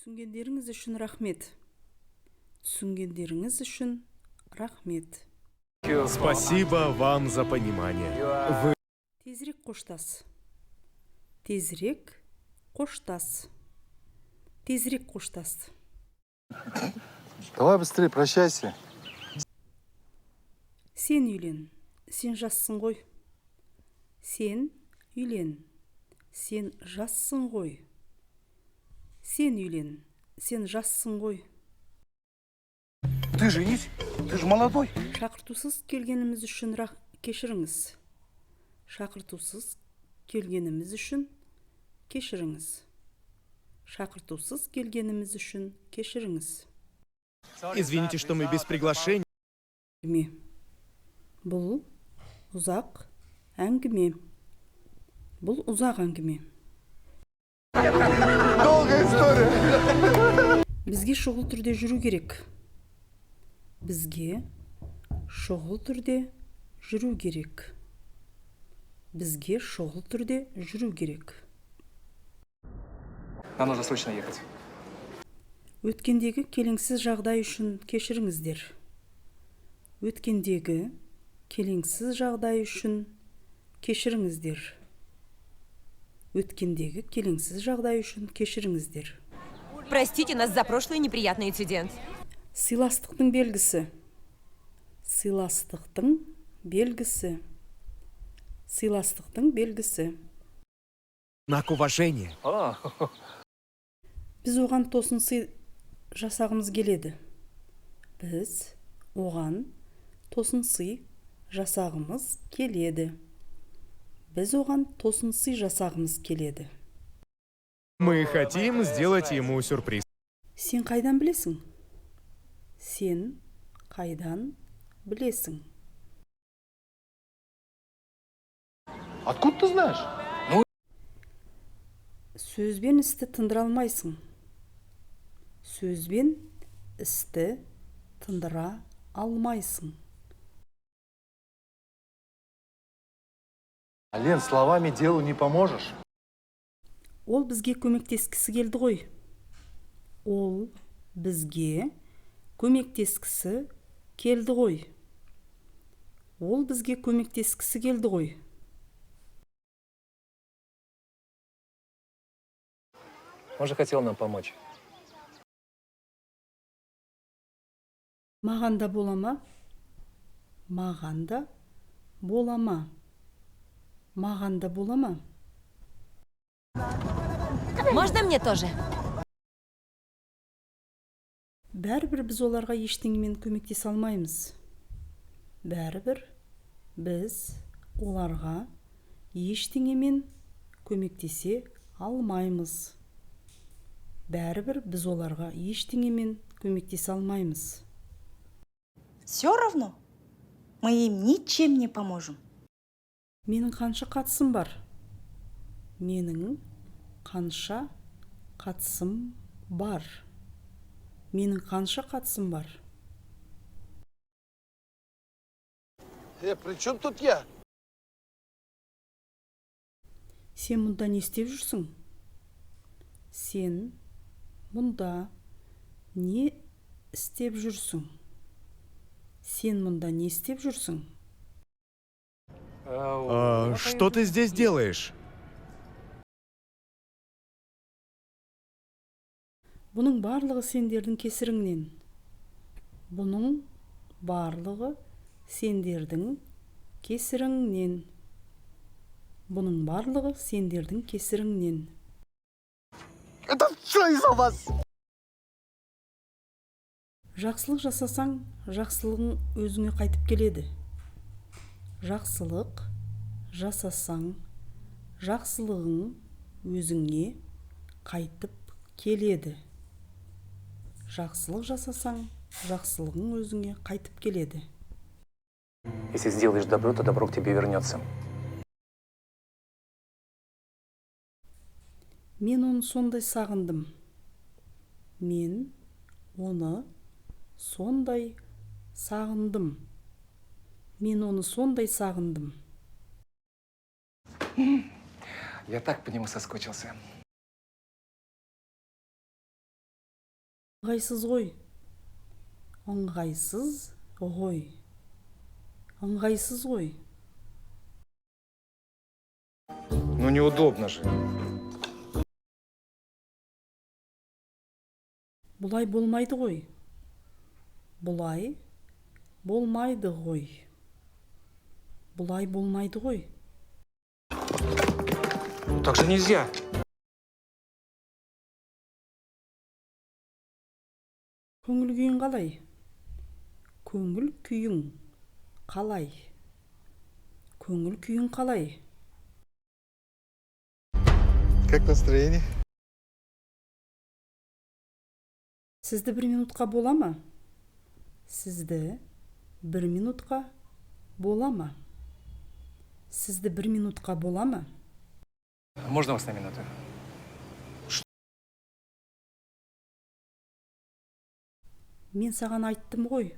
Түсінгендеріңіз үшін рахмет. Түсінгендеріңіз үшін рахмет. Спасибо вам за понимание. Вы... Тезірек қоштас. Тезірек қоштас. Тезірек қоштас. Давай быстрее, прощайся. Сен үйлен. Сен жассың ғой. Сен үйлен. Сен жассың ғой. Сен үйлен. Сен жассың ғой. Ты женись, ты же молодой. Шақыртусыз келгеніміз үшін кешіріңіз. Шақыртусыз келгеніміз үшін кешіріңіз. Шақыртусыз келгеніміз үшін кешіріңіз. Извините, что мы без приглашения. Бұл ұзақ әңгіме. Бұл ұзақ әңгіме. Долгая история. Бізге шұғыл түрде жүру керек. Бізге шұғыл түрде жүру керек. Бізге шұғыл түрде жүру керек. Нам нужно срочно ехать. Өткендегі келеңсіз жағдай үшін кешіріңіздер. Өткендегі келеңсіз жағдай үшін кешіріңіздер. Өткендегі келеңсіз жағдай үшін кешіріңіздер. Простите нас за прошлый неприятный инцидент. Сыйластықтың белгісі. Сыйластықтың белгісі. Сыйластықтың белгісі. Знак уважения. Біз оған тосын сый жасағымыз келеді. Біз оған тосын сый жасағымыз келеді. Біз оған тосын сый жасағымыз келеді. Мы хотим сделать ему сюрприз. Сен қайдан білесің? Сен қайдан білесің? Откуда ты знаешь? Сөзбен істі тындыра алмайсың. Сөзбен істі тындыра алмайсың. Лен, словами делу не поможешь. Ол бізге көмектескісі келді ғой. Ол бізге көмектескісі келді ғой. Ол бізге көмектескісі келді ғой. Он же хотел нам помочь. Маған да бола ма? Маған да бола ма? Маған да бола ма? Можно мне тоже? Бәрібір біз оларға ештеңемен көмектесе алмаймыз. Бәрібір біз оларға ештеңемен көмектесе алмаймыз. Бәрібір біз оларға ештеңемен көмектесе алмаймыз. Все равно мы им ничем не поможем. Менің қанша қатысым бар? Менің қанша қатысым бар? Менің қанша қатысым бар? При чем тут я? Сен мұнда не істеп жүрсің? Сен мұнда не істеп жүрсің? Сен мұнда не істеп жүрсің? Что ты здесь делаешь? Бұның барлығы сендердің кесіріңнен. Бұның барлығы сендердің кесіріңнен. Бұның барлығы сендердің кесіріңнен. Это все из-за вас. Жақсылық жасасаң, жақсылығың өзіңе қайтып келеді. Жақсылық жасасаң, жақсылығың өзіңе қайтып келеді. Жақсылық жасасаң, жақсылығың өзіңе қайтып келеді. Если сделаешь добро, то добро к тебе вернется. Мен оны сондай сағындым. Мен оны сондай сағындым. Мен оны сондай сағындым. Я так по нему соскучился. ыңғайсыз ғой. Ыңғайсыз ғой. Ыңғайсыз ғой. Ну неудобно же. Бұлай болмайды ғой. Бұлай болмайды ғой. Бұлай болмайды ғой. Так же нельзя. Көңіл күйің қалай? Көңіл күйің қалай? Көңіл күйің қалай? Как настроение? Сізді 1 минутқа бола ма? Сізді 1 минутқа бола ма? Сізді 1 минутқа бола ма? Можно вас на минуту? Мен саған айттым ғой.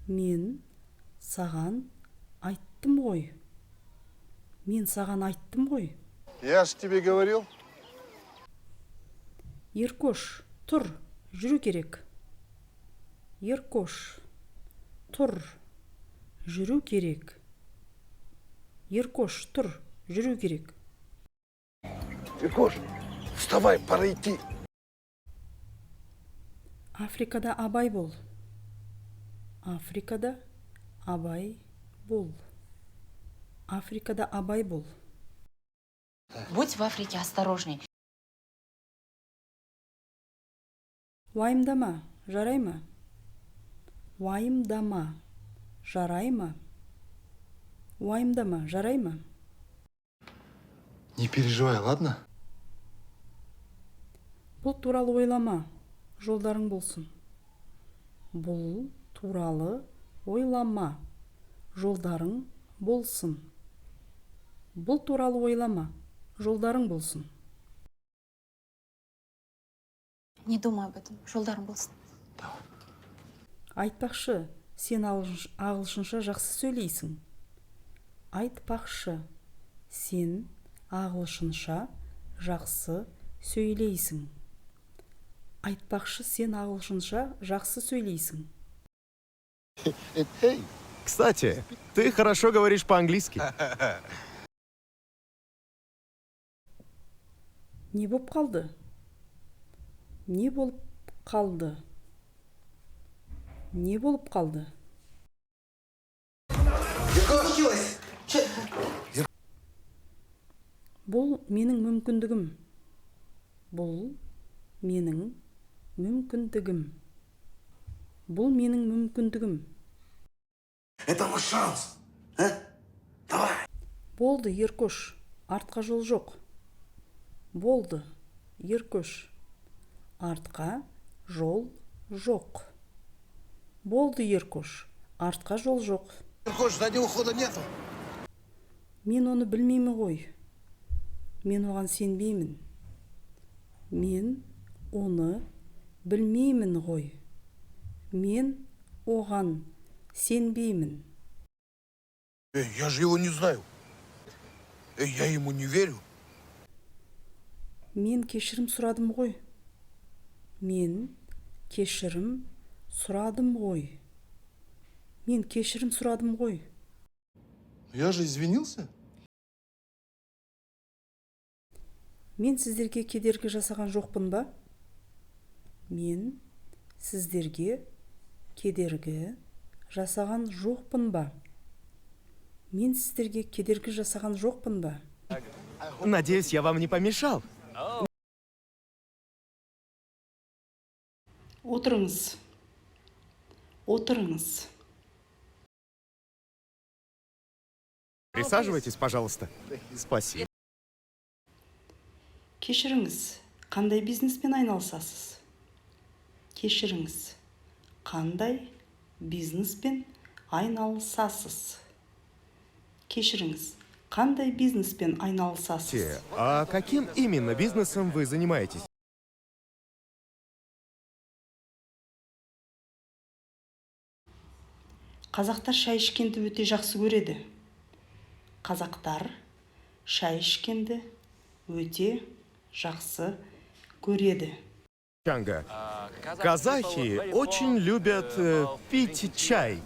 Мен саған айттым ғой. Мен саған айттым ғой. Я ж тебе говорил. Еркош, тұр, жүру керек. Еркош, тұр, жүру керек. Еркош, тұр, жүру керек. Иркош, вставай, пора идти. Африкада абай бол. Африкада абай бол. Африкада абай бол. Будь в Африке осторожней. Уайымдама, жарай ма? Уайымдама, жарай ма? Уайымдама, жарай ма? Не переживай, ладно? Бұл туралы ойлама, жолдарың болсын. Бұл туралы ойлама, жолдарың болсын. Бұл туралы ойлама, жолдарың болсын. Не думай об этом. Жолдарың болсын. Айтпақшы, сен ағылшынша жақсы сөйлейсің. Айтпақшы, сен ағылшынша жақсы сөйлейсің. Айтпақшы, сен ағылшынша жақсы сөйлейсің. Эй, Кстати, ты хорошо говоришь по-английски. Не болып қалды? Не болып қалды? Не болып қалды? Бұл менің мүмкіндігім. Бұл менің мүмкіндігім. Бұл менің мүмкіндігім. это ваш шанс. Давай. Болды, Еркош, артқа жол жоқ. Болды, Еркош, артқа жол жоқ. Болды, Еркош, артқа жол жоқ. Иркош, заднего хода нету. Мен оны білмеймін ғой. Мен оған сенбеймін. Мен оны білмеймін ғой. Мен оған сенбеймін. Эй, я же его не знаю. Эй, я ему не верю. Мен кешірім сұрадым ғой. Мен кешірім сұрадым ғой. Мен кешірім сұрадым ғой. Я же извинился. Мен сіздерге кедергі жасаған жоқпын ба? Мен сіздерге кедергі жасаған жоқпын ба? Мен сіздерге кедергі жасаған жоқпын ба? Надеюсь, я вам не помешал. Отырыңыз. Отырыңыз. Присаживайтесь, пожалуйста. Спасибо. Кешіріңіз, қандай бизнеспен айналысасыз? Кешіріңіз, қандай бизнеспен айналысасыз? Кешіріңіз, қандай бизнеспен айналысасыз? А каким именно бизнесом вы занимаетесь? Қазақтар шай ішкенді өте жақсы көреді. Қазақтар шай ішкенді өте жақсы көреді. Чанга, Казахи очень любят пить чай.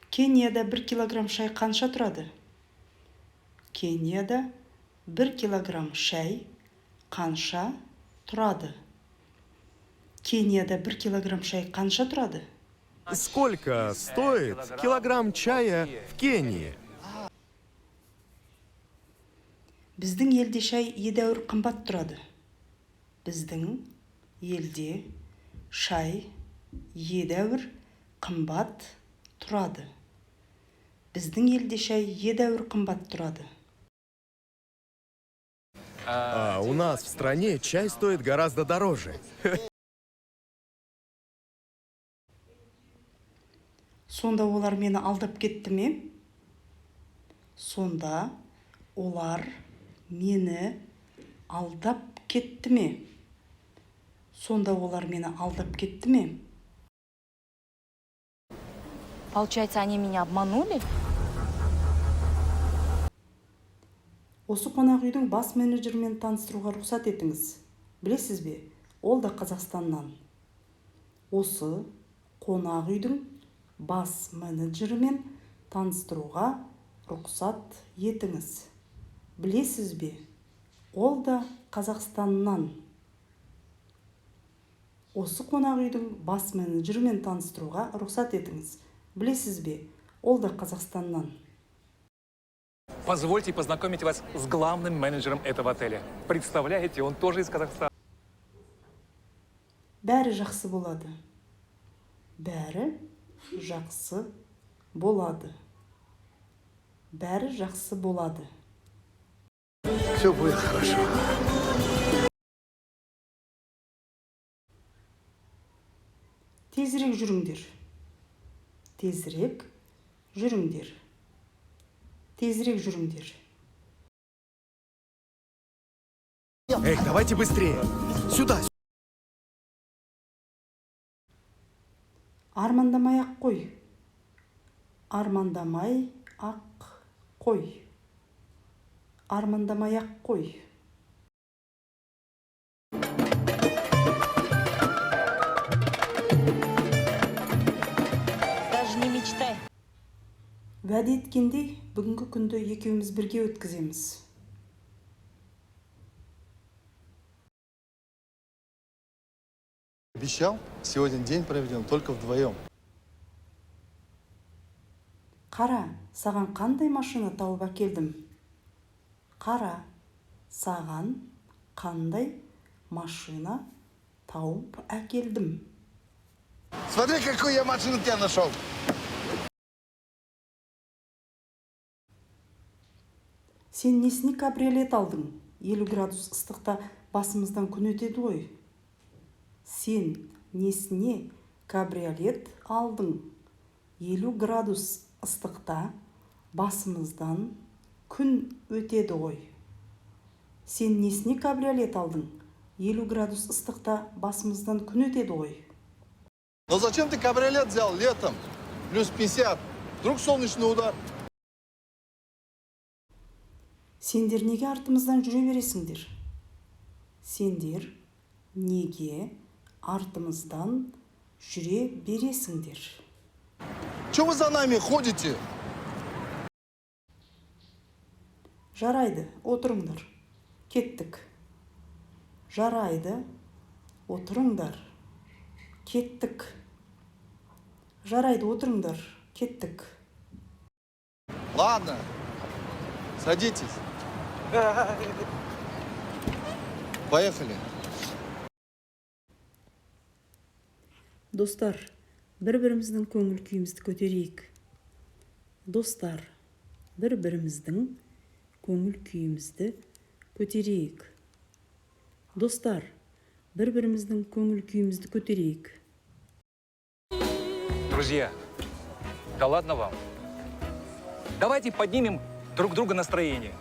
Кенияда 1 килограмм шай қанша тұрады? Кенияда 1 килограмм шай қанша тұрады? Кенияда 1 килограмм шай қанша тұрады? Сколько стоит килограмм чая в Кении? Біздің елде шай едәуір қымбат тұрады. Біздің елде шай едәуір қымбат тұрады. Біздің елде шай едәуір қымбат тұрады. А у нас в стране чай стоит гораздо дороже. Сонда олар мені алдап кетті ме? Сонда олар мені алдап кетті ме? Сонда олар мені алдап кетті ме? Получается, они меня обманули? Осы қонақ үйдің бас менеджермен таныстыруға рұқсат етіңіз. Білесіз бе? Ол да Қазақстаннан. Осы қонақ үйдің бас менеджермен таныстыруға рұқсат етіңіз. Білесіз бе? Ол да Қазақстаннан. Осы қонақ үйдің бас менеджермен таныстыруға рұқсат етіңіз. Білесіз бе? Ол да Қазақстаннан. Позвольте познакомить вас с главным менеджером этого отеля. Представляете, он тоже из Казахстана. Бәрі жақсы болады. Бәрі жақсы болады. Бәрі жақсы болады. Все будет хорошо. Тезірек жүріңдер. Тезірек жүріңдер. Тезірек жүріңдер. Эх, давайте быстрее. Сюда. Армандамай-ақ қой. Армандамай-ақ қой. Армандамай-ақ қой. Даже не мечтай. Уәде еткендей, бүгінгі күнді екеуміз бірге өткіземіз. Обещал, сегодня день проведем только вдвоем. Қара, саған қандай машина тауып әкелдім? Қара, саған қандай машина тауып әкелдім? Смотри, какую я машину тебя нашел. Сен несіне кабриолет алдың? 50 градус ыстықта басымыздан күн өтеді ғой. Сен несіне кабриолет алдың? 50 градус ыстықта басымыздан күн өтеді ғой. Сен несіне кабриолет алдың? 50 градус ыстықта басымыздан күн өтеді ғой. Но зачем ты кабриолет взял летом? Плюс 50. Вдруг солнечный удар. Сендер неге артымыздан жүре бересіңдер? Сендер неге артымыздан жүре бересіңдер? Чего вы за нами ходите? Жарайды, отырыңдар. Кеттік. Жарайды, отырыңдар. Кеттік. Жарайды, отырыңдар. Кеттік. Ладно, садитесь. Поехали. Достар, бір-біріміздің көңіл күйімізді көтерейік. Достар, бір-біріміздің көңіл күйімізді көтерейік. Достар, бір-біріміздің көңіл күйімізді көтерейік. Друзья, да ладно вам. Давайте поднимем друг друга настроение.